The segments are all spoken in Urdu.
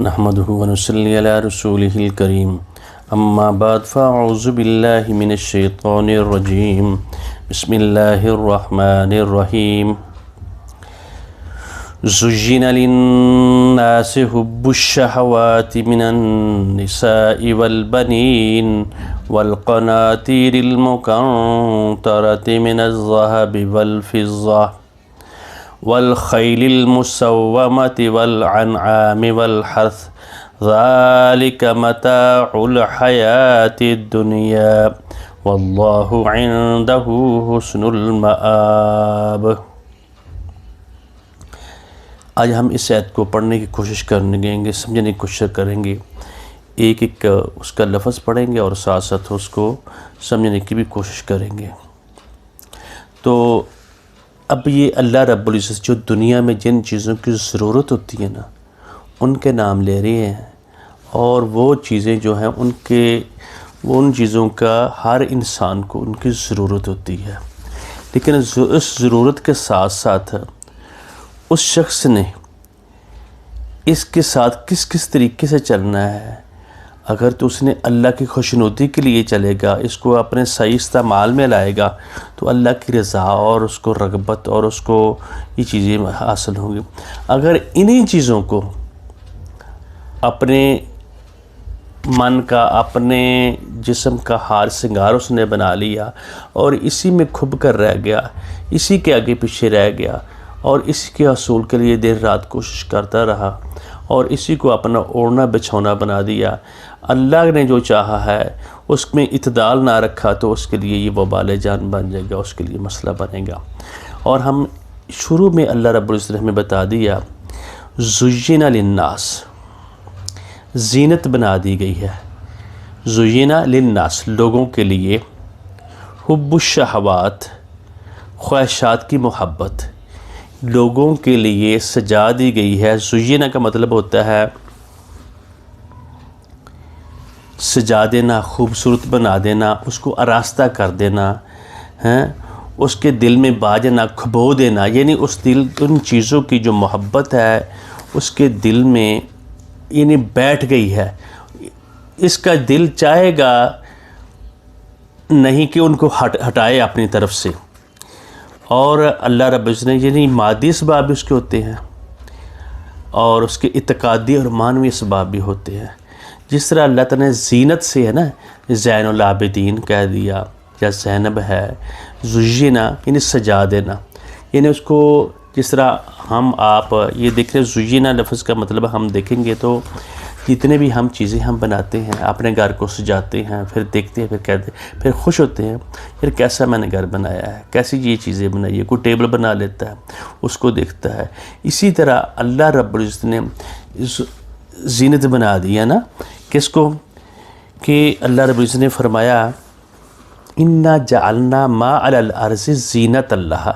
نحمده ونصلي على رسوله الكريم اما بعد فاعوذ بالله من الشيطان الرجيم بسم الله الرحمن الرحيم زين للناس حب الشهوات من النساء والبنين والقناطير المقنطرة من الذهب والفضة والخيل المسومة والأنعام والحرث ذلك متاع الحياة الدنيا والله عنده حسن المآب۔ آج ہم اس آیت کو پڑھنے کی کوشش کریں گے، سمجھنے کی کوشش کریں گے، ایک ایک اس کا لفظ پڑھیں گے اور ساتھ ساتھ اس کو سمجھنے کی بھی کوشش کریں گے۔ تو اب یہ اللہ رب العزت جو دنیا میں جن چیزوں کی ضرورت ہوتی ہے نا، ان کے نام لے رہے ہیں، اور وہ چیزیں جو ہیں ان چیزوں کا ہر انسان کو ان کی ضرورت ہوتی ہے، لیکن اس ضرورت کے ساتھ ساتھ اس شخص نے اس کے ساتھ کس طریقے سے چلنا ہے۔ اگر تو اس نے اللہ کی خوشنودی کے لیے چلے گا، اس کو اپنے صحیح استعمال میں لائے گا، تو اللہ کی رضا اور اس کو رغبت اور اس کو یہ چیزیں حاصل ہوں گی۔ اگر انہی چیزوں کو اپنے من کا، اپنے جسم کا ہار سنگار اس نے بنا لیا اور اسی میں کھب کر رہ گیا، اسی کے آگے پیچھے رہ گیا اور اسی کے حصول کے لیے دیر رات کوشش کرتا رہا اور اسی کو اپنا اوڑھنا بچھونا بنا دیا، اللہ نے جو چاہا ہے اس میں اعتدال نہ رکھا، تو اس کے لیے یہ وبال جان بن جائے گا، اس کے لیے مسئلہ بنے گا۔ اور ہم شروع میں اللہ رب العزت نے ہمیں بتا دیا زین للناس، زینت بنا دی گئی ہے، زین للناس لوگوں کے لیے، حب الشہوات خواہشات کی محبت لوگوں کے لیے سجا دی گئی ہے۔ زینہ کا مطلب ہوتا ہے سجا دینا، خوبصورت بنا دینا، اس کو آراستہ کر دینا، اس کے دل میں باجنا، کھبو دینا، یعنی ان چیزوں کی جو محبت ہے اس کے دل میں یعنی بیٹھ گئی ہے، اس کا دل چاہے گا نہیں کہ ان کو ہٹائے اپنی طرف سے۔ اور اللہ رب العزت نے یعنی مادی اسباب بھی اس کے ہوتے ہیں اور اس کے اعتقادی اور معنوی اسباب بھی ہوتے ہیں۔ جس طرح اللہ تعالیٰ نے زینت سے ہے نا زین العابدین کہہ دیا، یا زینب ہے، زینہ یعنی سجا دینا، یعنی اس کو جس طرح ہم آپ یہ دیکھ رہے زینہ لفظ کا مطلب ہم دیکھیں گے تو جتنے بھی ہم چیزیں ہم بناتے ہیں، اپنے گھر کو سجاتے ہیں، پھر دیکھتے ہیں، پھر کہتے ہیں، پھر خوش ہوتے ہیں، پھر کیسا میں نے گھر بنایا ہے، کیسی یہ چیزیں بنائی ہے، کوئی ٹیبل بنا لیتا ہے، اس کو دیکھتا ہے۔ اسی طرح اللہ رب العزت نے زینت بنا دی ہے نا، کس کو؟ کہ اللہ رب العزت نے فرمایا انا جعلنا ما علی الارض زینت اللہ،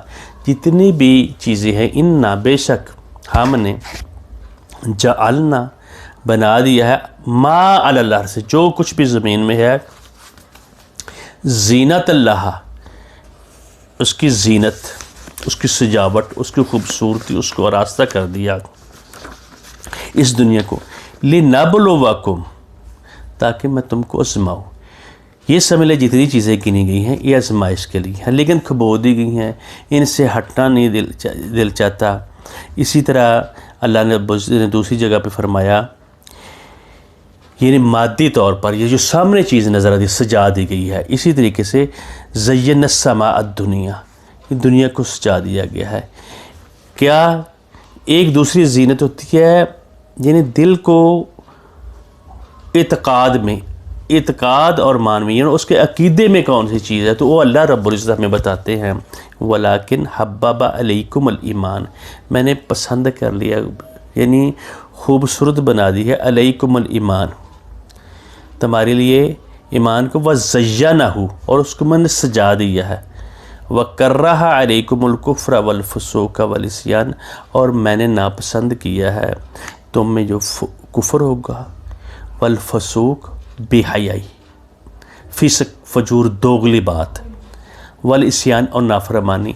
جتنی بھی چیزیں ہیں، انا بے شک ہم نے جعلنا بنا دیا ہے، ما علی الارض جو کچھ بھی زمین میں ہے، زینت اللہ اس کی زینت، اس کی سجاوٹ، اس کی خوبصورتی، اس کو آراستہ کر دیا اس دنیا کو، لنبلوکم تاکہ میں تم کو آزماؤں۔ یہ سمجھ لے جتنی چیزیں گنی گئی ہیں یہ آزمائش کے لیے ہیں، لیکن کھبو دی گئی ہیں، ان سے ہٹنا نہیں دل چاہتا۔ اسی طرح اللہ نے دوسری جگہ پہ فرمایا یعنی مادی طور پر یہ جو سامنے چیز نظر آتی سجا دی گئی ہے، اسی طریقے سے زین السماء الدنیا، یہ دنیا کو سجا دیا گیا ہے۔ کیا ایک دوسری زینت ہوتی ہے یعنی دل کو اعتقاد اور معنوی، یعنی اس کے عقیدے میں کون سی چیز ہے، تو وہ اللہ رب العزت ہمیں بتاتے ہیں وَلَٰكِنْ حَبَّبَ عَلَيْكُمُ الْإِيمَانِ، میں نے پسند کر لیا یعنی خوبصورت بنا دی ہے، علیکم الایمان تمہارے لیے ایمان کو، وَزَيَّنَهُ اور اس کو میں نے سجا دیا ہے، وَكَرَّهَ عَلَيْكُمُ الْكُفْرَ وَالْفُسُوقَ وَالْعِصْيَانَ اور میں نے ناپسند کیا ہے تم میں جو کفر ہوگا، والفسوق بے حیائی، فسق فجور دوغلی بات، والعصیان اور نافرمانی۔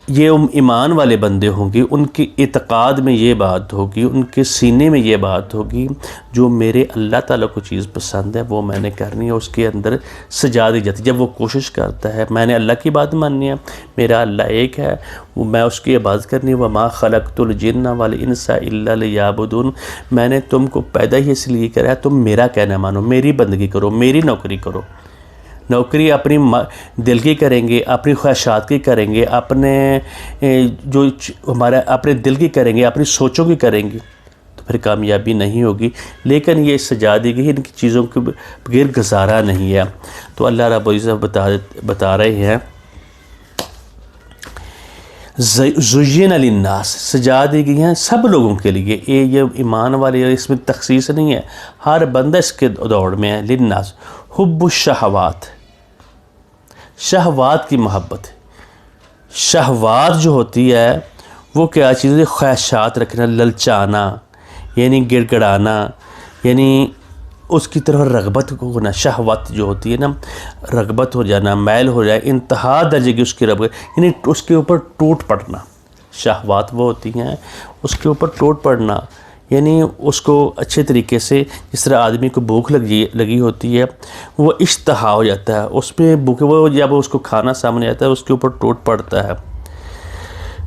یہ ایمان والے بندے ہوں گے، ان کے اعتقاد میں یہ بات ہوگی، ان کے سینے میں یہ بات ہوگی، جو میرے اللہ تعالیٰ کو چیز پسند ہے وہ میں نے کرنی ہے، اس کے اندر سجا دی جاتی ہے۔ جب وہ کوشش کرتا ہے میں نے اللہ کی بات ماننی ہے، میرا اللہ ایک ہے، میں اس کی عبادت کرنی ہے، وَمَا خَلَقْتُ الْجِنَّ وَالْإِنسَ إِلَّا لِيَعْبُدُونِ، میں نے تم کو پیدا ہی اس لیے کرا ہے تم میرا کہنا مانو، میری بندگی کرو، میری نوکری کرو۔ نوکری اپنی دل کی کریں گے، اپنی خواہشات کی کریں گے، اپنے جو ہمارے اپنے دل کی کریں گے، اپنی سوچوں کی کریں گے تو پھر کامیابی نہیں ہوگی۔ لیکن یہ سجا دی گئی ان کی چیزوں کے بغیر گزارا نہیں ہے۔ تو اللہ رب العزت بتا رہے ہیں زُيِّنَ لِلنَّاسِ، سجا دی گئی ہیں سب لوگوں کے لیے، یہ ایمان والے اس میں تخصیص نہیں ہے، ہر بندہ اس کے دوڑ میں ہے۔ للناس حب الشہوات، شہوات کی محبت۔ شہوات جو ہوتی ہے وہ کیا چیز ہے؟ خواہشات رکھنا، للچانا، یعنی گڑ گڑانا، یعنی اس کی طرف رغبت ہونا۔ شہوت جو ہوتی ہے نا، رغبت ہو جانا، میل ہو جائے، انتہا درجے کی اس کی رغبت، یعنی اس کے اوپر ٹوٹ پڑنا۔ شہوات وہ ہوتی ہیں اس کے اوپر ٹوٹ پڑنا، یعنی اس کو اچھے طریقے سے، جس طرح آدمی کو بھوک لگی ہوتی ہے، وہ اشتہا ہو جاتا ہے اس میں، بھوک وہ جب اس کو کھانا سامنے آتا ہے اس کے اوپر ٹوٹ پڑتا ہے۔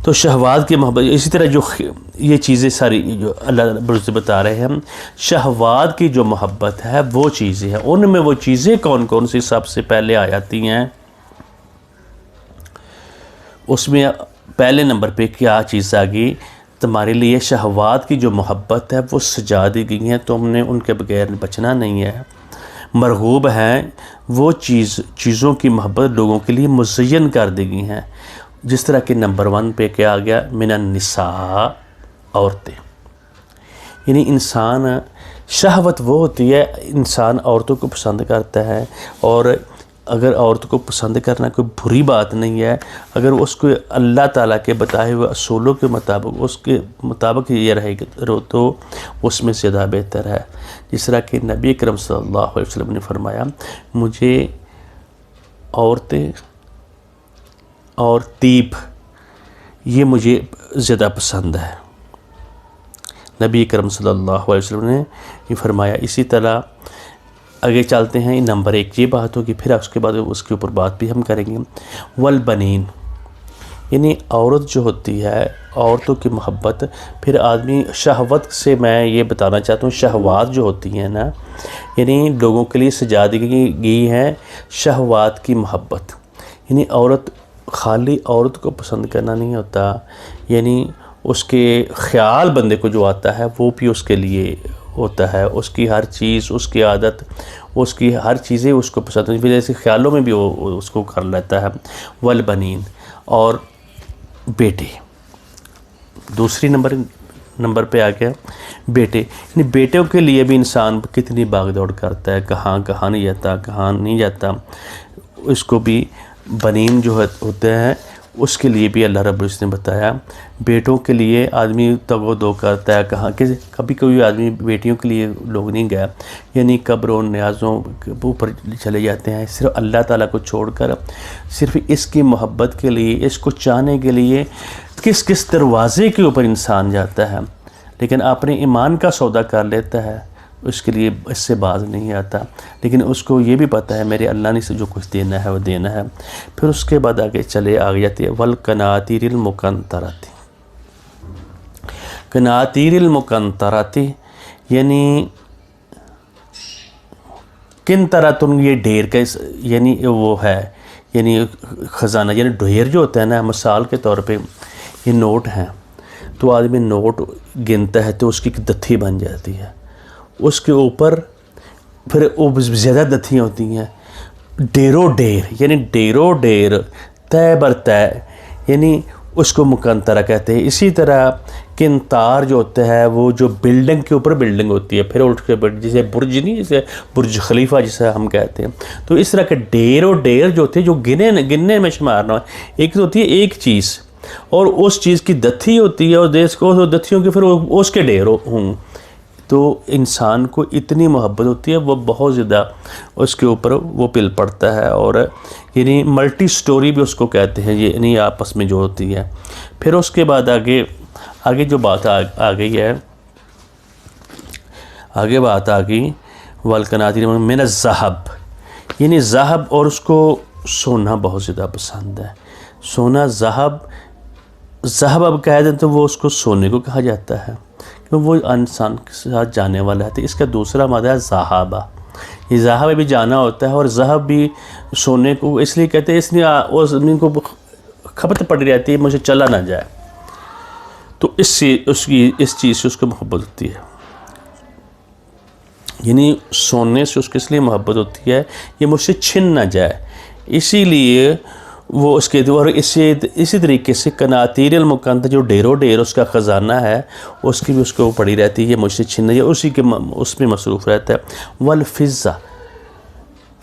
تو شہوات کی محبت، اسی طرح جو یہ چیزیں ساری جو اللہ رب العزت بتا رہے ہیں، شہوات کی جو محبت ہے وہ چیزیں ہیں، ان میں وہ چیزیں کون کون سی سب سے پہلے آ جاتی ہیں؟ اس میں پہلے نمبر پہ کیا چیز آ گئی؟ تمہارے لیے شہوات کی جو محبت ہے وہ سجا دی گئی ہیں، تم نے ان کے بغیر بچنا نہیں ہے۔ مرغوب ہیں وہ چیزوں کی محبت لوگوں کے لیے مزین کر دی گئی ہیں، جس طرح کہ نمبر 1 پہ کیا آ گیا؟ من النساء، عورتیں۔ یعنی انسان، شہوت وہ ہوتی ہے، انسان عورتوں کو پسند کرتا ہے، اور اگر عورت کو پسند کرنا کوئی بری بات نہیں ہے، اگر اس کو اللہ تعالیٰ کے بتائے ہوئے اصولوں کے مطابق اس کے مطابق یہ رہے تو اس میں زیادہ بہتر ہے۔ جس طرح کہ نبی اکرم صلی اللہ علیہ وسلم نے فرمایا، مجھے عورتیں اور طیب یہ مجھے زیادہ پسند ہے، نبی اکرم صلی اللہ علیہ وسلم نے یہ فرمایا۔ اسی طرح آگے چلتے ہیں، نمبر 1 یہ بات ہوگی، پھر اس کے بعد اس کے اوپر بات بھی ہم کریں گے۔ والبنین، یعنی عورت جو ہوتی ہے، عورتوں کی محبت، پھر آدمی شہوت سے میں یہ بتانا چاہتا ہوں، شہوات جو ہوتی ہیں نا، یعنی لوگوں کے لیے سجا دی گئی ہیں شہوات کی محبت۔ یعنی عورت، خالی عورت کو پسند کرنا نہیں ہوتا، یعنی اس کے خیال بندے کو جو آتا ہے وہ بھی اس کے لیے ہوتا ہے، اس کی ہر چیز، اس کی عادت، اس کی ہر چیزیں اس کو پسند ہیں، جیسے خیالوں میں بھی وہ اس کو کر لیتا ہے۔ والبنین، اور بیٹے، دوسری نمبر پہ آ گیا بیٹے۔ یعنی بیٹوں کے لیے بھی انسان کتنی باغ دوڑ کرتا ہے، کہاں نہیں جاتا، اس کو بھی بنین جو ہوتے ہیں اس کے لیے بھی اللہ رب العزت نے بتایا۔ بیٹوں کے لیے آدمی تگ و دو کرتا ہے، کہاں کہ کبھی کوئی آدمی بیٹیوں کے لیے لوگ نہیں گیا، یعنی قبروں نیازوں کے اوپر چلے جاتے ہیں، صرف اللہ تعالیٰ کو چھوڑ کر، صرف اس کی محبت کے لیے، اس کو چاہنے کے لیے کس دروازے کے اوپر انسان جاتا ہے، لیکن اپنے ایمان کا سودا کر لیتا ہے، اس کے لیے اس سے باز نہیں آتا، لیکن اس کو یہ بھی پتہ ہے میرے اللہ نے جو کچھ دینا ہے وہ دینا ہے۔ پھر اس کے بعد آگے جاتی ہے والقناطیر المقنطرۃ۔ قناطیر المقنطرۃ یعنی قنطرۃ، یہ ڈھیر کا یعنی وہ ہے، یعنی خزانہ، یعنی ڈھیر جو ہوتا ہے نا، مثال کے طور پہ یہ نوٹ ہیں، تو آدمی نوٹ گنتا ہے تو اس کی دتھی بن جاتی ہے، اس کے اوپر پھر وہ زیادہ دتھیاں ہوتی ہیں، ڈیرو ڈیر، طے بر طے، یعنی اس کو مقنطرہ کہتے ہیں۔ اسی طرح قنطار جو ہوتا ہے وہ جو بلڈنگ کے اوپر بلڈنگ ہوتی ہے، پھر اٹھ کے جیسے برج نہیں، جیسے برج خلیفہ جسے ہم کہتے ہیں، تو اس طرح کے ڈیر جو ہوتے ہیں جو گننے میں شمار نہ ہو، ایک تو ہوتی ہے ایک چیز، اور اس چیز کی دتھی ہوتی ہے، اور دیش کو دتھیوں کے پھر اس کے ڈیر ہوں، تو انسان کو اتنی محبت ہوتی ہے، وہ بہت زیادہ اس کے اوپر وہ پل پڑتا ہے، اور یعنی ملٹی سٹوری بھی اس کو کہتے ہیں، یعنی آپس میں جو ہوتی ہے۔ پھر اس کے بعد آگے جو بات آ گئی ہے، آگے بات آ گئی والقناطیر من الذہب، یعنی ذہب، اور اس کو سونا بہت زیادہ پسند ہے۔ سونا، ذہب اب کہہ دیں تو وہ اس کو سونے کو کہا جاتا ہے، کیونکہ وہ انسان کے ساتھ جانے والا ہے۔ تو اس کا دوسرا مادہ ہے ذہابہ، یہ ذہب بھی جانا ہوتا ہے، اور ذہب بھی سونے کو اس لیے کہتے ہیں، اس لیے اس زمین کو کھپت پڑی رہتی ہے، مجھے چلا نہ جائے، تو اس چیز سے اس کو محبت ہوتی ہے، یعنی سونے سے اس کو اس لیے محبت ہوتی ہے یہ مجھ سے چھن نہ جائے، اسی لیے وہ اس کے اور اسی طریقے سے قناطیر المقنطرہ جو ڈیر اس کا خزانہ ہے، اس کی بھی اس کو پڑی رہتی ہے، یہ مجھ سے چھن نہ جائے، اس میں مصروف رہتا ہے۔ والفضہ،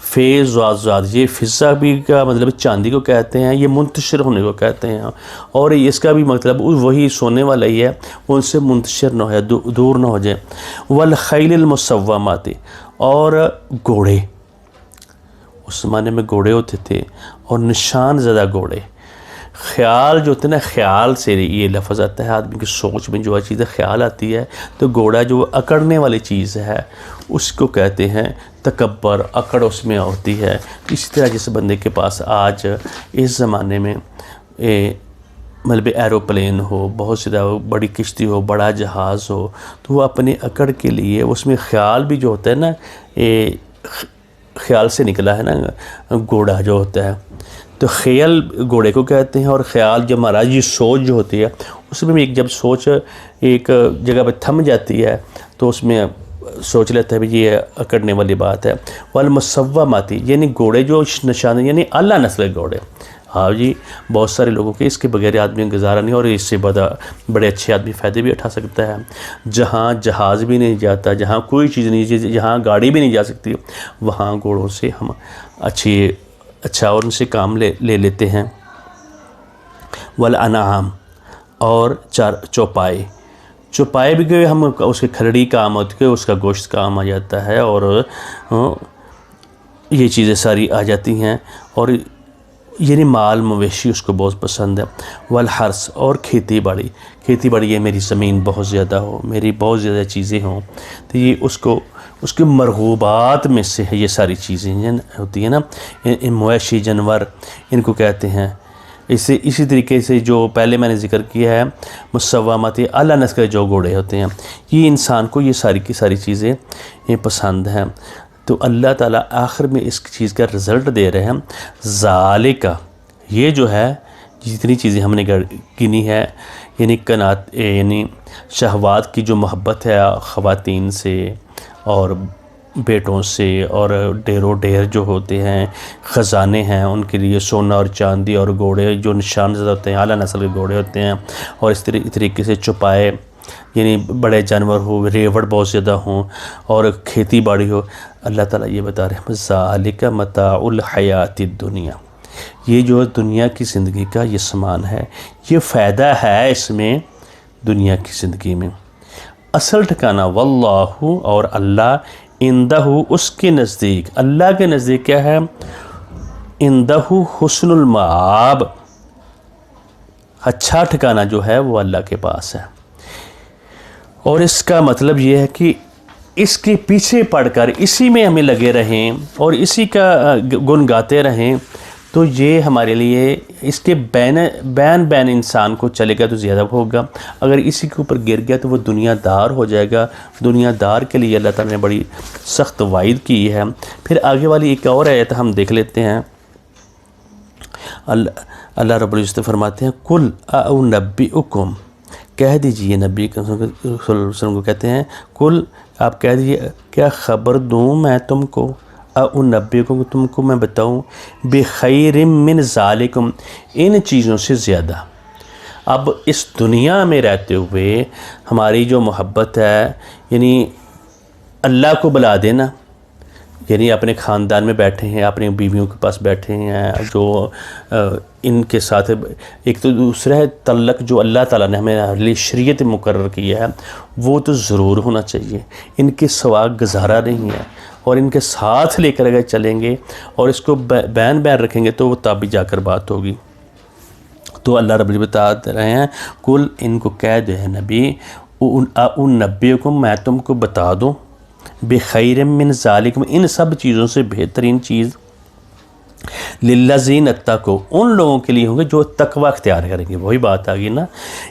فیض و زاد، یہ فضہ بھی کا مطلب چاندی کو کہتے ہیں، یہ منتشر ہونے کو کہتے ہیں، اور اس کا بھی مطلب وہی سونے والا ہی ہے، وہ ان سے منتشر نہ ہو جائے، دور نہ ہو جائے۔ والخیل المسومات، اور گھوڑے، اس زمانے میں گھوڑے ہوتے تھے، اور نشان زدہ گھوڑے، خیال جو ہوتے ہیں نا، خیال سے یہ لفظ آتا ہے، آدمی کی سوچ میں جو چیزیں خیال آتی ہے، تو گھوڑا جو اکڑنے والی چیز ہے اس کو کہتے ہیں تکبر، اکڑ اس میں ہوتی ہے۔ اسی طرح جس بندے کے پاس آج اس زمانے میں مطلب ایروپلین ہو، بہت زیادہ بڑی کشتی ہو، بڑا جہاز ہو، تو وہ اپنے اکڑ کے لیے اس میں خیال بھی جو ہوتا ہے نا، خیال سے نکلا ہے نا گھوڑا جو ہوتا ہے، تو خیال گھوڑے کو کہتے ہیں، اور خیال جو ہمارا یہ سوچ جو ہوتی ہے، اس میں بھی جب سوچ ایک جگہ پہ تھم جاتی ہے تو اس میں سوچ لیتا ہے بھی یہ اکڑنے والی بات ہے۔ والمسومات، یعنی گھوڑے جو نشان، یعنی اعلیٰ نسل کے گھوڑے، ہاں جی، بہت سارے لوگوں کے اس کے بغیر آدمی گزارا نہیں، اور اس سے بڑے اچھے آدمی فائدے بھی اٹھا سکتا ہے۔ جہاں جہاز بھی نہیں جاتا، جہاں کوئی چیز نہیں، جہاں گاڑی بھی نہیں جا سکتی، وہاں گھوڑوں سے ہم اچھا اور ان سے کام لے لیتے ہیں۔ والانعام، اور چوپائے بھی کہ ہم اس کے کھلڑی کام ہوتی ہے، اس کا گوشت کام آ جاتا ہے، اور یہ چیزیں ساری آ جاتی ہیں، اور یعنی مال مویشی اس کو بہت پسند ہے۔ والحرث، اور کھیتی باڑی، یہ میری زمین بہت زیادہ ہو، میری بہت زیادہ چیزیں ہوں، تو یہ اس کے مرغوبات میں سے ہے، یہ ساری چیزیں ہوتی ہیں نا، مویشی جانور ان کو کہتے ہیں۔ اسی طریقے سے جو پہلے میں نے ذکر کیا ہے مسومات، اعلیٰ نسل کے جو گھوڑے ہوتے ہیں، یہ انسان کو یہ ساری کی ساری چیزیں پسند ہیں۔ تو اللہ تعالیٰ آخر میں اس چیز کا رزلٹ دے رہے ہیں، ذالکہ، یہ جو ہے جتنی چیزیں ہم نے گنی ہے، یعنی شہوات کی جو محبت ہے خواتین سے اور بیٹوں سے، اور ڈیر جو ہوتے ہیں، خزانے ہیں ان کے لیے سونا اور چاندی، اور گھوڑے جو نشان زدہ ہوتے ہیں، اعلیٰ نسل کے گھوڑے ہوتے ہیں، اور اس طریقے سے چوپائے، یعنی بڑے جانور ہو، ریوڑ بہت زیادہ ہوں، اور کھیتی باڑی ہو۔ اللہ تعالیٰ یہ بتا رہے ہیں ذالک متاع الحیات الدنیا، یہ جو دنیا کی زندگی کا یہ سامان ہے، یہ فائدہ ہے اس میں دنیا کی زندگی میں۔ اصل ٹھکانہ واللہ، اور اللہ، عندہ، اس کے نزدیک، اللہ کے نزدیک کیا ہے؟ عندہ حسن المآب، اچھا ٹھکانہ جو ہے وہ اللہ کے پاس ہے۔ اور اس کا مطلب یہ ہے کہ اس کے پیچھے پڑھ کر اسی میں ہمیں لگے رہیں اور اسی کا گن گاتے رہیں، تو یہ ہمارے لیے اس کے بین انسان کو چلے گا تو زیادہ ہوگا، اگر اسی کے اوپر گر گیا تو وہ دنیا دار ہو جائے گا۔ دنیا دار کے لیے اللہ تعالیٰ نے بڑی سخت وعید کی ہے۔ پھر آگے والی ایک اور آیت ہم دیکھ لیتے ہیں، اللہ رب العزت فرماتے ہیں قُلْ أَنَبِّئُكُمْ، کہہ دیجئے، نبی صلی اللہ علیہ وسلم کو کہتے ہیں قُلْ، آپ کہہ دیجئے، کیا خبر دوں میں تم کو، أَنَبِّئُكُمْ، تم کو میں بتاؤں، بِخَيْرٍ مِّن ذَلِكُمْ، ان چیزوں سے زیادہ۔ اب اس دنیا میں رہتے ہوئے ہماری جو محبت ہے، یعنی اللہ کو بلا دینا، یعنی اپنے خاندان میں بیٹھے ہیں، اپنی بیویوں کے پاس بیٹھے ہیں، جو ان کے ساتھ ایک تو دوسرا ہے تعلق جو اللہ تعالیٰ نے ہمیں لیے شریعت مقرر کیا ہے وہ تو ضرور ہونا چاہیے، ان کے سوا گزارا نہیں ہے، اور ان کے ساتھ لے کر اگر چلیں گے اور اس کو بین رکھیں گے تو وہ تب جا کر بات ہوگی۔ تو اللہ رب العزت بتا رہے ہیں کل ان کو کہہ دے نبی ان نبیکم میں تم کو بتا دوں بخیر من ذالکم ان سب چیزوں سے بہترین چیز للذین اتقوا ان لوگوں کے لیے ہوں گے جو تقوی اختیار کریں گے۔ وہی بات آ گئی نا،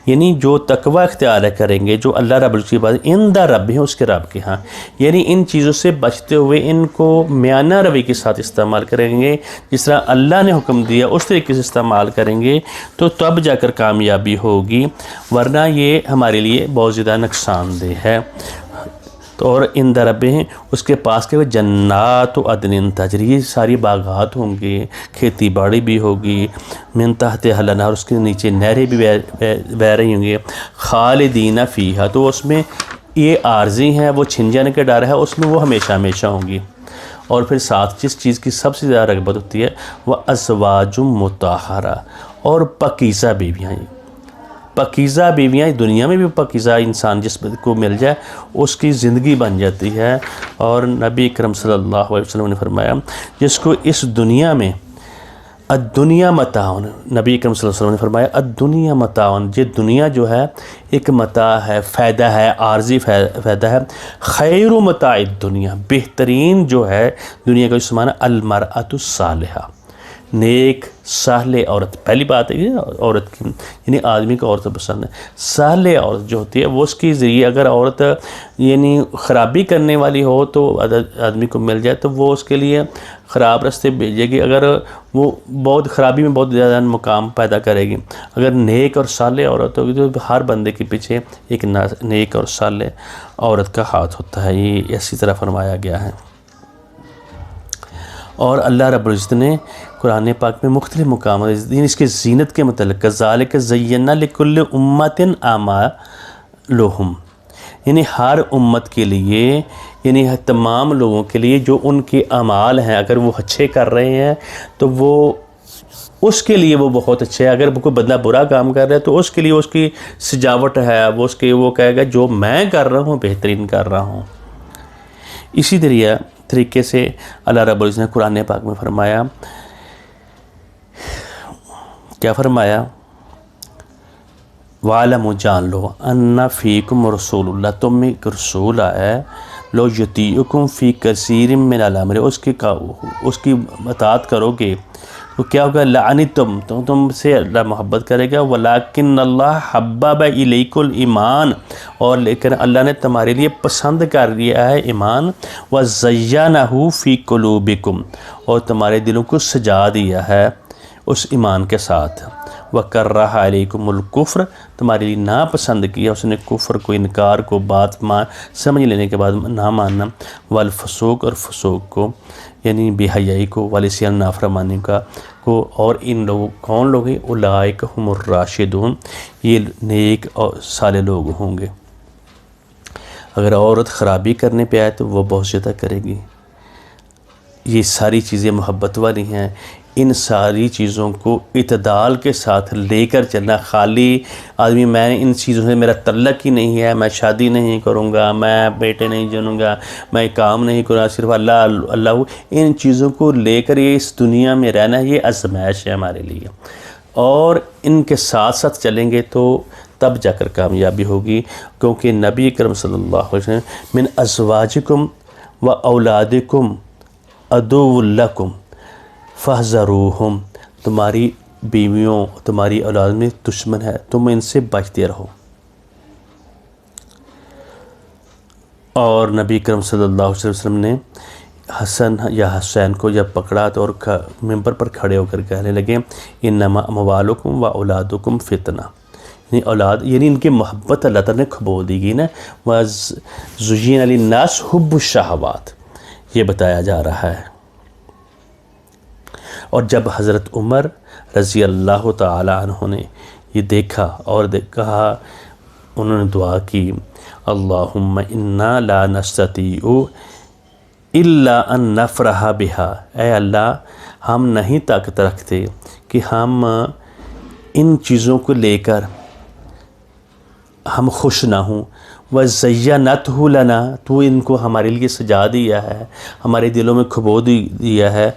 یعنی جو تقوی اختیار کریں گے، جو اللہ رب العزت کی بات عند ربہم اس کے رب کے ہاں، یعنی ان چیزوں سے بچتے ہوئے ان کو میانہ روی کے ساتھ استعمال کریں گے، جس طرح اللہ نے حکم دیا اس طریقے سے استعمال کریں گے تو تب جا کر کامیابی ہوگی، ورنہ یہ ہمارے لیے بہت زیادہ نقصان دہ ہے۔ تو اور ان ربہم اس کے پاس کے جنات و عدن تجری، یہ ساری باغات ہوں گے، کھیتی باڑی بھی ہوگی، من تحتہا الانہار اس کے نیچے نہریں بھی بہہ رہی ہوں گے، خالدین فیہا تو اس میں یہ عارضی ہیں، وہ چھن جانے کا ڈر ہے، اس میں وہ ہمیشہ ہمیشہ ہوں گی۔ اور پھر ساتھ جس چیز کی سب سے زیادہ رغبت ہوتی ہے وہ ازواج مطہرہ اور پاکیزہ بیویاں، پاکیزہ بیویاں دنیا میں بھی پاکیزہ انسان جس کو مل جائے اس کی زندگی بن جاتی ہے۔ اور نبی اکرم صلی اللہ علیہ وسلم نے فرمایا جس کو اس دنیا میں الدنیا متاع، نبی اکرم صلی اللہ علیہ وسلم نے فرمایا الدنیا متاع، یہ دنیا جو ہے ایک متاع ہے، فائدہ ہے، عارضی فائدہ ہے، خیر متاع الدنیا بہترین جو ہے دنیا کا سامان المرأۃ الصالحہ، نیک صالح عورت۔ پہلی بات ہے یہ عورت کی، یعنی آدمی کو عورت پسند ہے، صالح عورت جو ہوتی ہے وہ اس کے ذریعے اگر عورت یعنی خرابی کرنے والی ہو تو آدمی کو مل جائے تو وہ اس کے لیے خراب راستے بھیجے گی، اگر وہ بہت خرابی میں بہت زیادہ مقام پیدا کرے گی۔ اگر نیک اور صالح عورت ہوگی تو ہر بندے کے پیچھے ایک نیک اور صالح عورت کا ہاتھ ہوتا ہے، یہ اسی طرح فرمایا گیا ہے۔ اور اللہ رب العزت نے قرآن پاک میں مختلف مقامات اس کے زینت کے متعلق کذالک زینا لکل امت اعمالہم، یعنی ہر امت کے لیے، یعنی تمام لوگوں کے لیے جو ان کے اعمال ہیں اگر وہ اچھے کر رہے ہیں تو وہ اس کے لیے وہ بہت اچھے ہے، اگر کوئی بندہ برا کام کر رہا ہے تو اس کے لیے اس کی سجاوٹ ہے، وہ کہے گا جو میں کر رہا ہوں بہترین کر رہا ہوں۔ اسی طریقے سے اللہ رب العزت نے قرآن پاک میں فرمایا، کیا فرمایا؟ وَعَلَمُوا جان لو ان فیکم رسول اللہ، تم میں ایک رسول آیا ہے، لو یطیعکم فی کثیر من الامر، اس کی اطاعت کرو گے تو کیا ہوگا؟ لعنتم، تو تم سے اللہ محبت کرے گا، ولیکن اللہ حبب الیکم الایمان، اور لیکن اللہ نے تمہارے لیے پسند کر دیا ہے ایمان، وزینہ فی قلوبکم، اور تمہارے دلوں کو سجا دیا ہے اس ایمان کے ساتھ، وکرہ علیکم الکفر، تمہارے لیے ناپسند کیا اس نے کفر کو، انکار کو، بات سمجھ لینے کے بعد نہ ماننا، والفسوق اور فسوق کو، یعنی بے حیائی کو، والعصیان نافرمانی کو، اور ان لوگوں کون لوگ ہیں؟ اولئک هم الراشدون، یہ نیک اور صالح لوگ ہوں گے۔ اگر عورت خرابی کرنے پہ آئے تو وہ بہت زیادہ کرے گی، یہ ساری چیزیں محبت والی ہیں، ان ساری چیزوں کو اعتدال کے ساتھ لے کر چلنا، خالی آدمی میں ان چیزوں سے میرا تعلق ہی نہیں ہے، میں شادی نہیں کروں گا، میں بیٹے نہیں جنوں گا، میں کام نہیں کروں گا، صرف اللہ، ان چیزوں کو لے کر یہ اس دنیا میں رہنا یہ آزمائش ہے ہمارے لیے، اور ان کے ساتھ ساتھ چلیں گے تو تب جا کر کامیابی ہوگی، کیونکہ نبی اکرم صلی اللہ علیہ وسلم من ازواجکم و اولادکم عدو لکم فاحذروہم، تمہاری بیویوں تمہاری اولاد میں دشمن ہے، تم ان سے بچتے رہو۔ اور نبی کرم صلی اللہ علیہ وسلم نے حسن یا حسین کو جب پکڑا تو اور ممبر پر کھڑے ہو کر کہنے لگے انما اموالکم و اولادکم فتنہ، یعنی اولاد یعنی ان کی محبت اللہ تعالیٰ نے کھبول دی گئی نا، وَزُيِّنَ لِلنَّاسِ حُبُّ الشَّهَوَاتِ، یہ بتایا جا رہا ہے۔ اور جب حضرت عمر رضی اللہ تعالی عنہ نے یہ دیکھا اور کہا، انہوں نے دعا کی اللہم انا لا نستطیع الا ان نفرح بہا، اے اللہ ہم نہیں طاقت رکھتے کہ ہم ان چیزوں کو لے کر ہم خوش نہ ہوں، وَزَيَّنَتْهُ لَنَا، تو ان کو ہمارے لیے سجا دیا ہے، ہمارے دلوں میں کھبو دیا ہے۔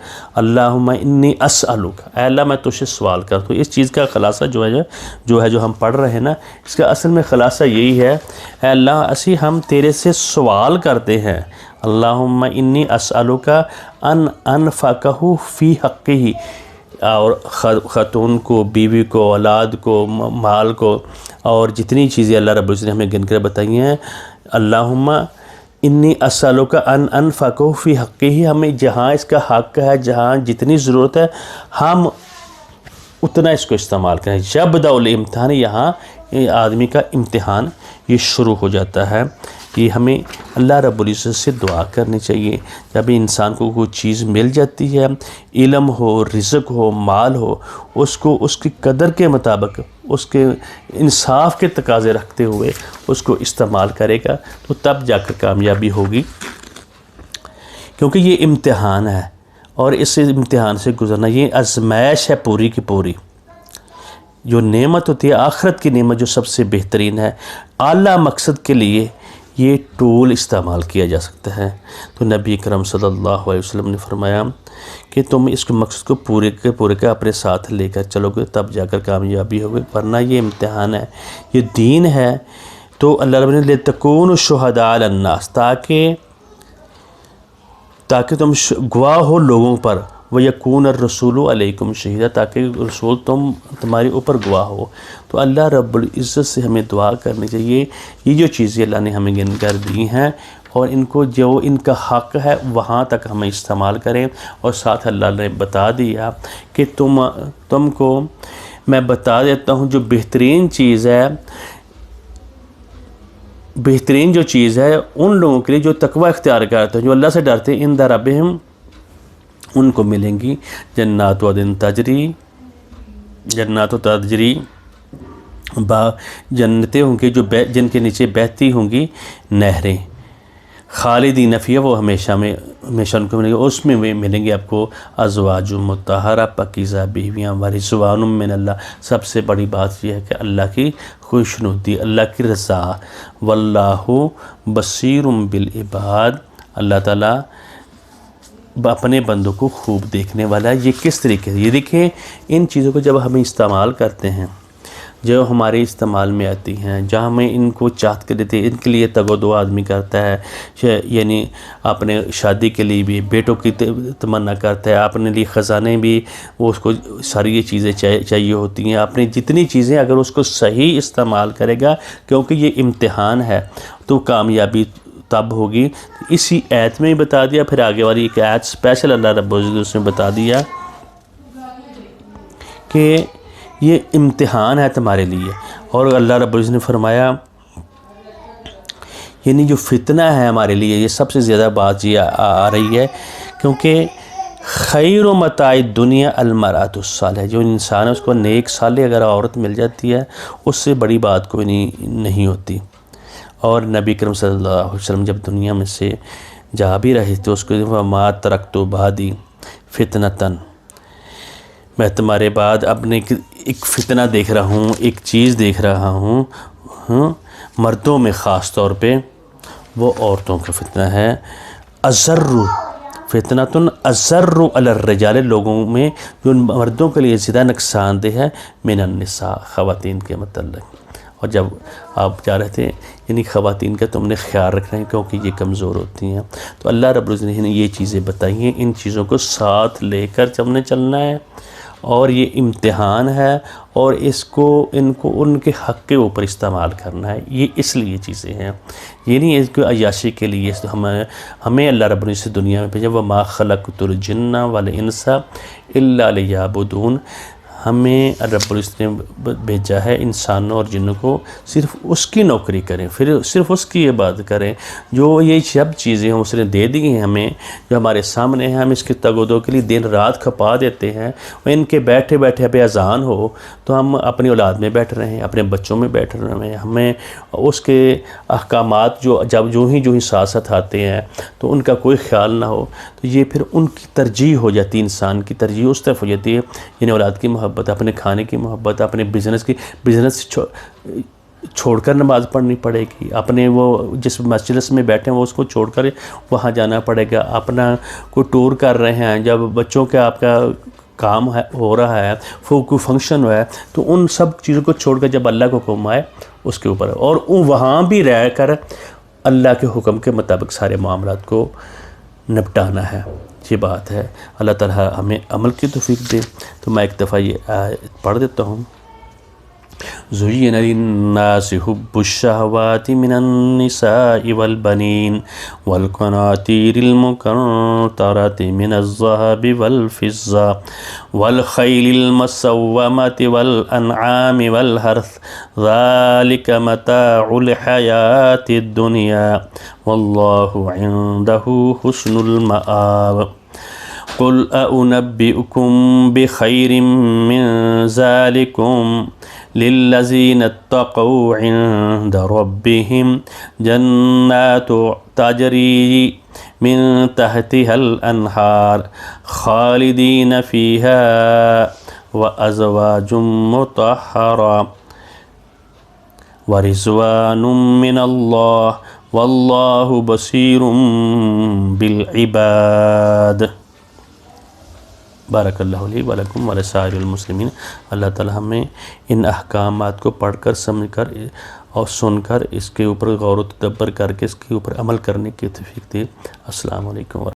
اللہم انی اسألک، اے اللہ میں تجھ سے سوال کرتا ہوں۔ اس چیز کا خلاصہ جو ہم پڑھ رہے ہیں نا، اس کا اصل میں خلاصہ یہی ہے، اے اللہ اسی ہم تیرے سے سوال کرتے ہیں، اللہم انی اسألک ان انفقہ فی حقہ، اور خاتون کو، بیوی کو، اولاد کو، مال کو، اور جتنی چیزیں اللہ رب العزت نے ہمیں گن کر بتائی ہیں، اللہم انی اسألک ان انفقہ فی حقہ، ہمیں جہاں اس کا حق ہے، جہاں جتنی ضرورت ہے ہم اتنا اس کو استعمال کریں۔ یبدأ الامتحان، یہاں آدمی کا امتحان یہ شروع ہو جاتا ہے۔ یہ ہمیں اللہ رب العزت سے دعا کرنی چاہیے۔ جب انسان کو کوئی چیز مل جاتی ہے، علم ہو، رزق ہو، مال ہو، اس کو اس کی قدر کے مطابق، اس کے انصاف کے تقاضے رکھتے ہوئے اس کو استعمال کرے گا تو تب جا کر کامیابی ہوگی، کیونکہ یہ امتحان ہے، اور اس امتحان سے گزرنا یہ آزمائش ہے پوری کی پوری۔ جو نعمت ہوتی ہے آخرت کی نعمت، جو سب سے بہترین ہے، اعلیٰ مقصد کے لیے یہ ٹول استعمال کیا جا سکتا ہے۔ تو نبی کرم صلی اللہ علیہ وسلم نے فرمایا کہ تم اس کے مقصد کو پورے کے پورے کا اپنے ساتھ لے کر چلو گے تب جا کر کامیابی ہوگی، ورنہ یہ امتحان ہے، یہ دین ہے۔ تو اللہ رب نے لِتَكُونُوا شُهَدَاءَ عَلَى النَّاسِ، تاکہ تم گواہ ہو لوگوں پر، وَيَكُونَ الرَّسُولُ عَلَيْكُمْ شَهِيدًا، تاکہ رسول تمہارے اوپر گواہ ہو۔ تو اللہ رب العزت سے ہمیں دعا کرنی چاہیے، یہ جو چیزیں اللہ نے ہمیں گن کر دی ہیں، اور ان کو جو ان کا حق ہے وہاں تک ہمیں استعمال کریں، اور ساتھ اللہ نے بتا دیا کہ تم کو میں بتا دیتا ہوں جو بہترین چیز ہے، بہترین جو چیز ہے ان لوگوں کے لیے جو تقوی اختیار کرتے ہیں، جو اللہ سے ڈرتے ہیں، عند ربہم، ان کو ملیں گی جنات عدن تجری، جنات و تجری، جنتیں ہوں گی جن کے نیچے بہتی ہوں گی نہریں، خالدین فیہا، وہ ہمیشہ ان کو ملیں گے، اس میں ملیں گے آپ کو ازواج مطہرہ، پاکیزہ بیویاں، ورضوان من اللہ، سب سے بڑی بات یہ ہے کہ اللہ کی خوشنودی، اللہ کی رضا، واللہ بصیر بالعباد، اللہ تعالیٰ اپنے بندوں کو خوب دیکھنے والا ہے۔ یہ کس طریقے سے؟ یہ دیکھیں، ان چیزوں کو جب ہم استعمال کرتے ہیں، جو ہمارے استعمال میں آتی ہیں، جہاں ہمیں ان کو چاہت کے دیتے ہیں، ان کے لیے تگ و دو آدمی کرتا ہے، یعنی اپنے شادی کے لیے بھی بیٹوں کی تمنا کرتا ہے، اپنے لیے خزانے بھی، وہ اس کو ساری یہ چیزیں چاہیے ہوتی ہیں، اپنی جتنی چیزیں اگر اس کو صحیح استعمال کرے گا، کیونکہ یہ امتحان ہے، تو کامیابی تب ہوگی۔ اسی آیت میں ہی بتا دیا، پھر آگے والی ایک آیت اسپیشل اللہ رب العزت نے بتا دیا کہ یہ امتحان ہے تمہارے لیے، اور اللہ رب العزت نے فرمایا یعنی جو فتنہ ہے ہمارے لیے، یہ سب سے زیادہ بات یہ آ رہی ہے، کیونکہ خیر و متاع دنیا المرأۃ الصالحہ، جو انسان ہے اس کو نیک صالح اگر عورت مل جاتی ہے، اس سے بڑی بات کوئی نہیں ہوتی۔ اور نبی کرم صلی اللہ علیہ وسلم جب دنیا میں سے جا بھی رہے تھے، اس کو ما ترکت بعدی فتنۃ، میں تمہارے بعد اپنے ایک فتنہ دیکھ رہا ہوں، ایک چیز دیکھ رہا ہوں، مردوں میں خاص طور پہ، وہ عورتوں کا فتنہ ہے، اضر فتنۃ اضر علی الرجال، لوگوں میں جو مردوں کے لیے زیادہ نقصان دہ ہے، من النساء، خواتین کے متعلق۔ اور جب آپ جا رہے تھے، یعنی خواتین کا تم نے خیال رکھنا ہے، کیونکہ یہ کمزور ہوتی ہیں۔ تو اللہ رب العزت نے یہ چیزیں بتائی ہیں، ان چیزوں کو ساتھ لے کر ہم نے چلنا ہے، اور یہ امتحان ہے، اور ان کو ان کے حق کے اوپر استعمال کرنا ہے۔ یہ اس لیے چیزیں ہیں، یہ نہیں ہے کہ عیاشی کے لیے ہمیں اللہ رب العزت دنیا میں بھیجا، وَمَا خَلَقْتُ الْجِنَّ وَالْإِنسَ إِلَّا لِيَعْبُدُونَ، ہمیں رب العزت نے بھیجا ہے انسانوں اور جنوں کو صرف اس کی نوکری کریں، پھر صرف اس کی عبادت کریں. جو یہ سب چیزیں اس نے دے دی ہیں ہمیں، جو ہمارے سامنے ہیں، ہم اس کی تگ و دو کے لیے دن رات کھپا دیتے ہیں. اور ان کے بیٹھے بیٹھے اب اذان ہو تو ہم اپنی اولاد میں بیٹھ رہے ہیں، اپنے بچوں میں بیٹھ رہے ہیں. ہمیں اس کے احکامات جو ہی ساتھ ساتھ آتے ہیں تو ان کا کوئی خیال نہ ہو، تو یہ پھر ان کی ترجیح ہو جاتی ہے، انسان کی ترجیح اس طرف ہو جاتی ہے. یعنی اولاد کی محبت، اپنے کھانے کی محبت، اپنے بزنس چھوڑ کر نماز پڑھنی پڑے گی، اپنے وہ جس مسجد میں بیٹھے ہیں وہ اس کو چھوڑ کر وہاں جانا پڑے گا. اپنا کوئی ٹور کر رہے ہیں، جب بچوں کے آپ کا کام ہو رہا ہے، کوئی فنکشن ہوا ہے، تو ان سب چیزوں کو چھوڑ کر جب اللہ کو حکم آئے اس کے اوپر، اور وہاں بھی رہ کر اللہ کے حکم کے مطابق سارے معاملات کو نپٹانا ہے. یہ بات ہے. اللہ تعالیٰ ہمیں عمل کی توفیق دے. تو میں ایک دفعہ یہ پڑھ دیتا ہوں. زُيِّنَ لِلنَّاسِ حُبُّ الشَّهَوَاتِ مِنَ النِّسَاءِ وَالْبَنِينَ وَالْقَنَاطِيرِ الْمُقَنطَرَةِ مِنَ الذَّهَبِ وَالْفِضَّةِ وَالْخَيْلِ الْمُسَوَّمَةِ وَالْأَنْعَامِ وَالْحَرْثِ ذَلِكَ مَتَاعُ الْحَيَاةِ الدُّنْيَا وَاللَّهُ عِندَهُ حُسْنُ الْمَآبِ. قُلْ أَأُنَبِّئُكُمْ بِخَيْرٍ مِّن ذَلِكُمْ لِلَّذِينَ اتَّقَوْا عِندَ رَبِّهِمْ جَنَّاتُ تَجْرِي مِن تَحْتِهَا الْأَنْهَارُ خَالِدِينَ فِيهَا وَأَزْوَاجٌ مُّطَهَّرَةٌ وَرِضْوَانٌ مِّنَ اللَّهِ وَاللَّهُ بَصِيرٌ بِالْعِبَادِ. بارک اللہ علیہ ولکم ولسائر المسلمین. اللہ تعالی ہمیں ان احکامات کو پڑھ کر، سمجھ کر اور سن کر اس کے اوپر غور و تدبر کر کے اس کے اوپر عمل کرنے کی توفیق دے. السلام علیکم.